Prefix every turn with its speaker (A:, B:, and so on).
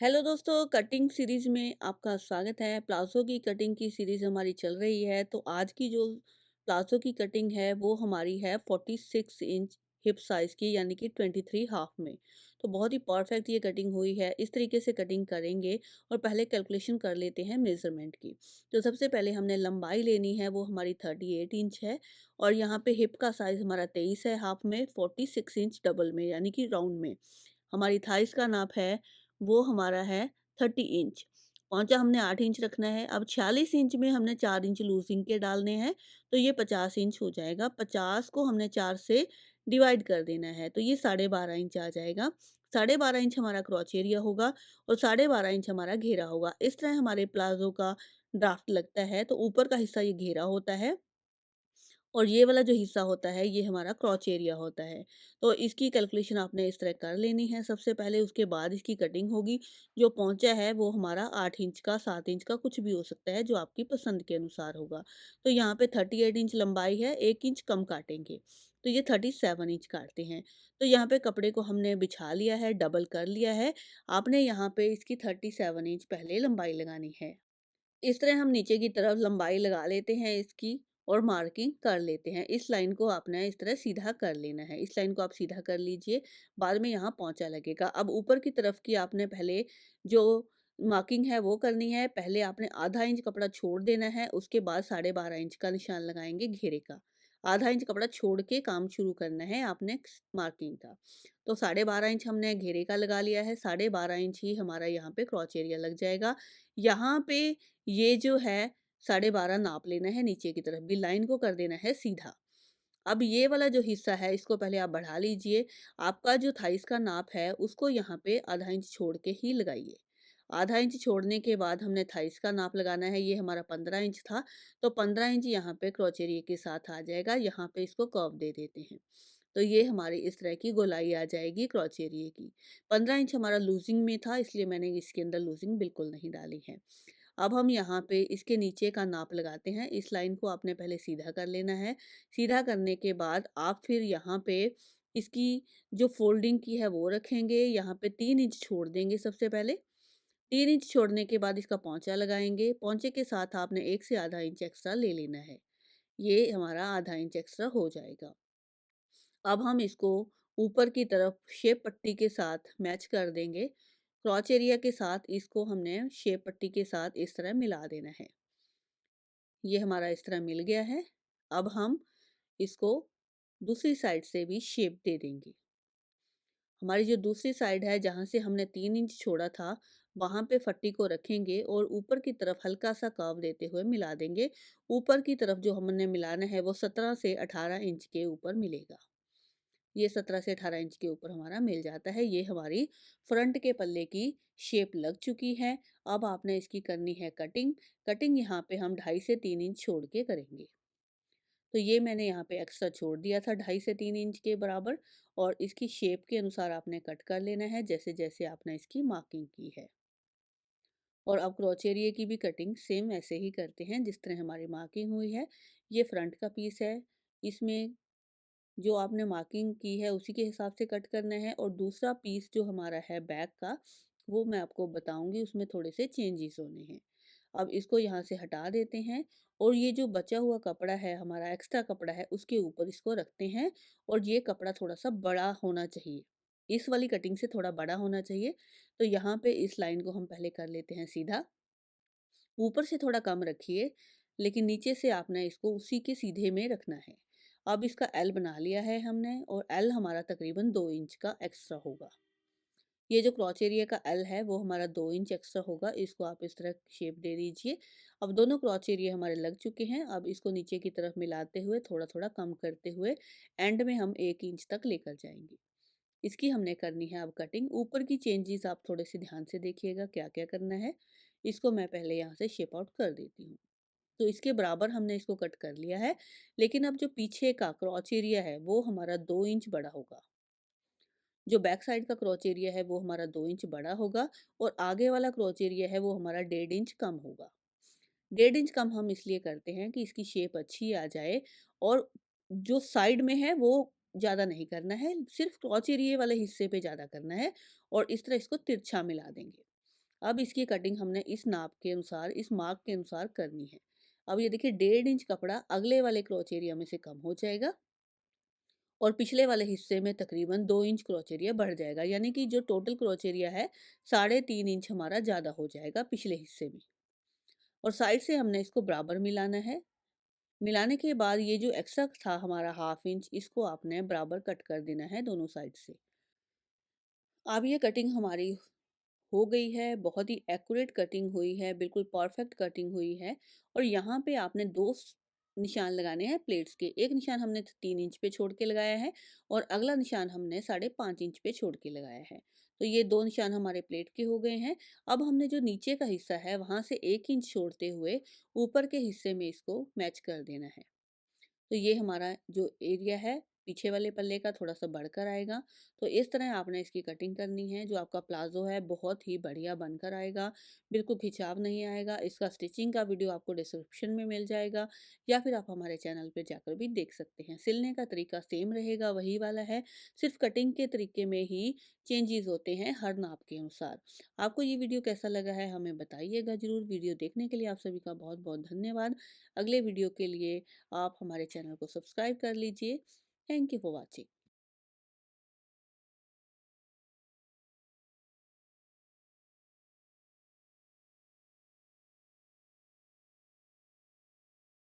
A: Hello दोस्तों, cutting series में आपका स्वागत है। प्लाज़ो की कटिंग की सीरीज हमारी चल रही है। तो आज की जो प्लाज़ो की कटिंग है वो हमारी है 46 इंच हिप साइज़ की, यानी कि 23 हाफ में। तो बहुत ही परफेक्ट ये कटिंग हुई है। इस तरीके से कटिंग करेंगे और पहले कैलकुलेशन कर लेते हैं मेज़रमेंट की। तो सबसे पहले हमने लंबाई लेनी है, वो हमारी 38 इंच है। और यहाँ पे हिप का साइज़ हमारा 23 है हाफ में, 46 इंच डबल में यानी कि राउंड में। हमारी थाइस का नाप है वो हमारा है 30 इंच। पहुँचा हमने 8 इंच रखना है। अब 46 इंच में हमने 4 इंच लूज़िंग के डालने हैं, तो ये 50 इंच हो जाएगा। 50 को हमने 4 से डिवाइड कर देना है, तो ये 12.5 इंच आ जाएगा। 12.5 इंच हमारा क्रॉच एरिया होगा और 12.5 इंच हमारा घेरा होगा। इस तरह हमारे प्लाज़ो का ड्राफ्ट लगता है। तो ऊपर का हिस्सा ये घेरा होता है और ये वाला जो हिस्सा होता है ये हमारा क्रॉच एरिया होता है। तो इसकी कैलकुलेशन आपने इस तरह कर लेनी है सबसे पहले, उसके बाद इसकी कटिंग होगी। जो पहुंचा है वो हमारा 8 इंच का, 7 इंच का, कुछ भी हो सकता है जो आपकी पसंद के अनुसार होगा। तो यहाँ पे 38 इंच लंबाई है, 1 इंच कम काटेंगे, तो ये 37 इंच काटते हैं। तो यहाँ पे कपड़े को हमने बिछा लिया है, डबल कर लिया है। आपने यहाँ पे इसकी 37 इंच पहले लंबाई लगानी है। इस तरह हम नीचे की तरफ लंबाई लगा लेते हैं इसकी और मार्किंग कर लेते हैं। इस लाइन को आपने इस तरह सीधा कर लेना है। इस लाइन को आप सीधा कर लीजिए, बाद में यहाँ पोंछा लगेगा। अब ऊपर की तरफ की आपने पहले जो मार्किंग है वो करनी है। पहले आपने आधा इंच कपड़ा छोड़ देना है, उसके बाद 12.5 इंच का निशान लगाएंगे घेरे का। आधा इंच कपड़ा छोड़ के काम शुरू करना है आपने मार्किंग का। तो 12.5 इंच हमने घेरे का लगा लिया है, 12.5 इंच ही हमारा यहाँ पे क्रॉच एरिया लग जाएगा। यहाँ पे ये जो है 12.5 नाप लेना है, नीचे की तरफ भी लाइन को कर देना है सीधा। अब ये वाला जो हिस्सा है इसको पहले आप बढ़ा लीजिए। आपका जो थाइस का नाप है उसको यहाँ पे आधा इंच छोड़ के ही लगाइए। आधा इंच छोड़ने के बाद हमने थाइस का नाप लगाना है। ये हमारा 15 इंच था, तो 15 इंच यहाँ पे क्रॉच एरिया के साथ आ जाएगा। यहाँ पे इसको कर्व दे देते हैं। तो ये हमारी इस तरह की गोलाई आ जाएगी क्रॉच एरिया की। 15 इंच हमारा लूजिंग में था, इसलिए मैंने इसके अंदर लूजिंग बिल्कुल नहीं डाली है। अब हम यहाँ पे इसके नीचे का नाप लगाते हैं। इस लाइन को आपने पहले सीधा कर लेना है। सीधा करने के बाद आप फिर यहाँ पे इसकी जो फोल्डिंग की है वो रखेंगे। यहाँ पे 3 इंच छोड़ देंगे सबसे पहले। 3 इंच छोड़ने के बाद इसका पोंचा लगाएँगे। पोंचे के साथ आपने 1 से आधा इंच एक्स्ट्रा ले लेना है। ये हमारा आधा इंच एक्स्ट्रा हो जाएगा। अब हम इसको ऊपर की तरफ शेप पट्टी के साथ मैच कर देंगे। क्रॉच एरिया के साथ इसको हमने शेप पट्टी के साथ इस तरह मिला देना है। ये हमारा इस तरह मिल गया है। अब हम इसको दूसरी साइड से भी शेप दे देंगे। हमारी जो दूसरी साइड है जहाँ से हमने 3 इंच छोड़ा था, वहाँ पे पट्टी को रखेंगे और ऊपर की तरफ हल्का सा कर्व देते हुए मिला देंगे। ऊपर की तरफ जो हमने मिलाना है वो 17 से 18 इंच के ऊपर मिलेगा। ये 17 से 18 इंच के ऊपर हमारा मिल जाता है। ये हमारी फ्रंट के पल्ले की शेप लग चुकी है। अब आपने इसकी करनी है कटिंग। कटिंग यहाँ पे हम 2.5 से 3 इंच छोड़ के करेंगे। तो ये मैंने यहाँ पे एक्स्ट्रा छोड़ दिया था 2.5 से 3 इंच के बराबर, और इसकी शेप के अनुसार आपने कट कर लेना है जैसे जैसे आपने इसकी मार्किंग की है। और अब क्रोच एरिया की भी कटिंग सेम ऐसे ही करते हैं जिस तरह हमारी मार्किंग हुई है। ये फ्रंट का पीस है, इसमें जो आपने मार्किंग की है उसी के हिसाब से कट करना है। और दूसरा पीस जो हमारा है बैक का, वो मैं आपको बताऊंगी, उसमें थोड़े से चेंजेस होने हैं। अब इसको यहाँ से हटा देते हैं और ये जो बचा हुआ कपड़ा है, हमारा एक्स्ट्रा कपड़ा है, उसके ऊपर इसको रखते हैं। और ये कपड़ा थोड़ा सा बड़ा होना चाहिए, इस वाली कटिंग से थोड़ा बड़ा होना चाहिए। तो यहाँ पे इस लाइन को हम पहले कर लेते हैं सीधा। ऊपर से थोड़ा कम रखिए, लेकिन नीचे से आपने इसको उसी के सीधे में रखना है। अब इसका एल बना लिया है हमने, और एल हमारा तकरीबन 2 इंच का एक्स्ट्रा होगा। ये जो क्रॉच एरिया का एल है वो हमारा 2 इंच एक्स्ट्रा होगा। इसको आप इस तरह शेप दे दीजिए। अब दोनों क्रॉच एरिया हमारे लग चुके हैं। अब इसको नीचे की तरफ मिलाते हुए थोड़ा थोड़ा कम करते हुए एंड में हम 1 इंच तक लेकर जाएंगे। इसकी हमने करनी है अब कटिंग। ऊपर की चेंजेस आप थोड़े से ध्यान से देखिएगा क्या क्या करना है। इसको मैं पहले यहाँ से शेप आउट कर देती हूँ। तो इसके बराबर हमने इसको कट कर लिया है, लेकिन अब जो पीछे का क्रॉच एरिया है वो हमारा 2 इंच बड़ा होगा। जो बैक साइड का क्रॉच एरिया है वो हमारा 2 इंच बड़ा होगा, और आगे वाला क्रॉच एरिया है वो हमारा 1.5 इंच कम होगा। 1.5 इंच कम हम इसलिए करते हैं कि इसकी शेप अच्छी आ जाए। और जो साइड में है वो ज़्यादा नहीं करना है, सिर्फ क्रॉच एरिया वाले हिस्से पे ज़्यादा करना है। और इस तरह इसको तिरछा मिला देंगे। अब इसकी कटिंग हमने इस नाप के अनुसार, इस मार्क के अनुसार करनी है। अब ये देखिए 1.5 इंच कपड़ा अगले वाले क्रोच एरिया में से कम हो जाएगा और पिछले वाले हिस्से में तकरीबन 2 इंच क्रोच एरिया बढ़ जाएगा, यानी कि जो टोटल क्रोच एरिया है 3.5 इंच हमारा ज़्यादा हो जाएगा पिछले हिस्से में। और साइड से हमने इसको बराबर मिलाना है। मिलाने के बाद ये जो एक्स्ट्रा था हमारा 1/2 इंच, इसको आपने बराबर कट कर देना है दोनों साइड से। अब ये कटिंग हमारी हो गई है, बहुत ही एक्यूरेट कटिंग हुई है, बिल्कुल परफेक्ट कटिंग हुई है। और यहाँ पे आपने 2 निशान लगाने हैं प्लेट्स के। एक निशान हमने 3 इंच पे छोड़ के लगाया है और अगला निशान हमने 5.5 इंच पे छोड़ के लगाया है। तो ये 2 निशान हमारे प्लेट के हो गए हैं। अब हमने जो नीचे का हिस्सा है वहाँ से 1 इंच छोड़ते हुए ऊपर के हिस्से में इसको मैच कर देना है। तो ये हमारा जो एरिया है पीछे वाले पल्ले का थोड़ा-सा बढ़कर आएगा। तो इस तरह आपने इसकी कटिंग करनी है। जो आपका प्लाज़ो है बहुत ही बढ़िया बनकर आएगा, बिल्कुल खिंचाव नहीं आएगा। इसका स्टिचिंग का वीडियो आपको डिस्क्रिप्शन में मिल जाएगा या फिर आप हमारे चैनल पे जाकर भी देख सकते हैं। सिलने का तरीका सेम रहेगा, वही वाला है, सिर्फ़ कटिंग के तरीके में ही चेंजेज़ होते हैं हर नाप के अनुसार। आपको ये वीडियो कैसा लगा है हमें बताइएगा ज़रूर। वीडियो देखने के लिए आप सभी का बहुत-बहुत धन्यवाद। अगले वीडियो के लिए आप हमारे चैनल को सब्सक्राइब कर लीजिए। Thank you for watching.